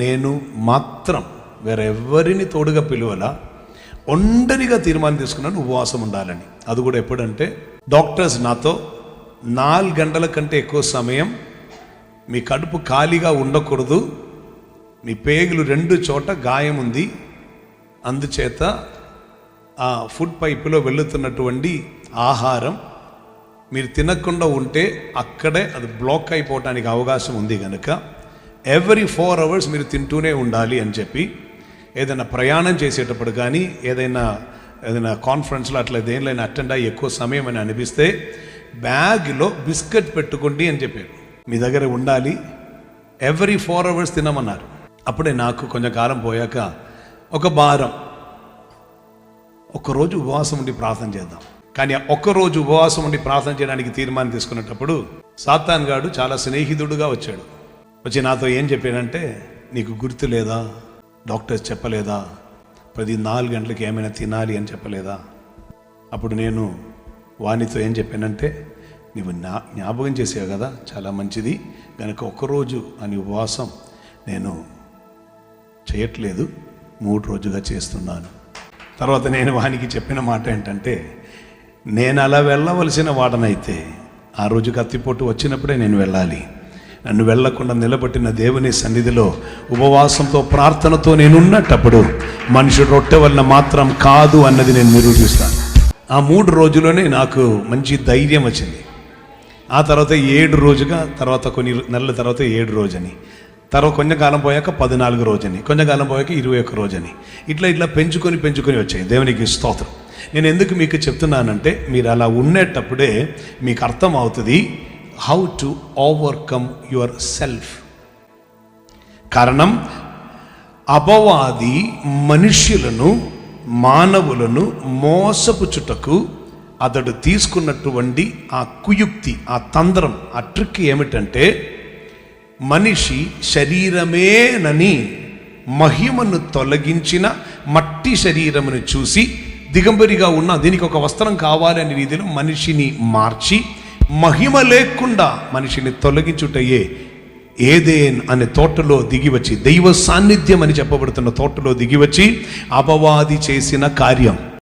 నేను మాత్రం వేరెవరిని తోడుగా పిలువలా, ఒంటరిగా తీర్మానం తీసుకున్నాను ఉపవాసం ఉండాలని. అది కూడా ఎప్పుడంటే డాక్టర్స్ నాతో 4 గంటల కంటే ఎక్కువ సమయం మీ కడుపు ఖాళీగా ఉండకూడదు, మీ పేగులు 2 చోట గాయం ఉంది, అందుచేత ఆ ఫుడ్ పైపులో వెళుతున్నటువంటి ఆహారం మీరు తినకుండా ఉంటే అక్కడే అది బ్లాక్ అయిపోవటానికి అవకాశం ఉంది కనుక ఎవ్రీ 4 అవర్స్ మీరు తింటూనే ఉండాలి అని చెప్పి, ఏదైనా ప్రయాణం చేసేటప్పుడు కానీ ఏదైనా కాన్ఫరెన్స్లో అట్లా దేనిలో అటెండ్ అయ్యి ఎక్కువ సమయం అని అనిపిస్తే బ్యాగ్లో బిస్కెట్ పెట్టుకోండి అని చెప్పారు. మీ దగ్గర ఉండాలి, ఎవ్రీ 4 అవర్స్ తినమన్నారు. అప్పుడే నాకు కొంచెం కాలం పోయాక ఒక వారం ఒక్కరోజు ఉపవాసం ఉండి ప్రార్థన చేద్దాం. కానీ ఒక్కరోజు ఉపవాసం ఉండి ప్రార్థన చేయడానికి తీర్మానం తీసుకునేటప్పుడు సాతాన్ గాడు చాలా స్నేహితుడుగా వచ్చాడు. వచ్చి నాతో ఏం చెప్పాడంటే, నీకు గుర్తు లేదా, డాక్టర్స్ చెప్పలేదా 4 గంటలకి ఏమైనా తినాలి అని చెప్పలేదా? అప్పుడు నేను వానితో ఏం చెప్పానంటే, నీవు జ్ఞాపకం చేసావు కదా, చాలా మంచిది కనుక ఒక్కరోజు అని ఉపవాసం నేను చేయట్లేదు, 3 రోజుగా చేస్తున్నాను. తర్వాత నేను వానికి చెప్పిన మాట ఏంటంటే, నేను అలా వెళ్ళవలసిన వాడనైతే ఆ రోజు కత్తిపోటు వచ్చినప్పుడే నేను వెళ్ళాలి. నన్ను వెళ్ళకుండా నిలబెట్టిన దేవుని సన్నిధిలో ఉపవాసంతో ప్రార్థనతో నేనున్నప్పుడు మనుషుడు రొట్టె వలన మాత్రం కాదు అన్నది నేను నిరూపిస్తాను. ఆ 3 రోజుల్లోనే నాకు మంచి ధైర్యం వచ్చింది. ఆ తర్వాత 7 రోజుగా, తర్వాత కొన్ని నెలల తర్వాత 7 రోజని, తర్వాత కొంచెం కాలం పోయాక 14 రోజని, కొంచెం కాలం పోయాక 21 రోజని, ఇట్లా పెంచుకొని వచ్చాయి. దేవునికి స్తోత్రం. నేను ఎందుకు మీకు చెప్తున్నానంటే, మీరు అలా ఉండేటప్పుడే మీకు అర్థం అవుతుంది how to overcome your self. కారణం, అపవాది మనుష్యులను, మానవులను మోసపుచుటకు అతడు తీసుకున్నటువంటి ఆ కుయుక్తి, ఆ తంత్రం, ఆ ట్రిక్ ఏమిటంటే, మనిషి శరీరమేనని మహిమను తొలగించిన మట్టి శరీరమును చూసి దిగంబరిగా ఉన్న దీనికి ఒక వస్త్రం కావాలి అనే రీతిలో మనిషిని మార్చి మహిమ లేకుండా మనిషిని తొలగించుటయే ఏదెన్ అనే తోటలో దిగివచ్చి, దైవ సాన్నిధ్యం అని చెప్పబడుతున్న తోటలో దిగివచ్చి అపవాది చేసిన కార్యం.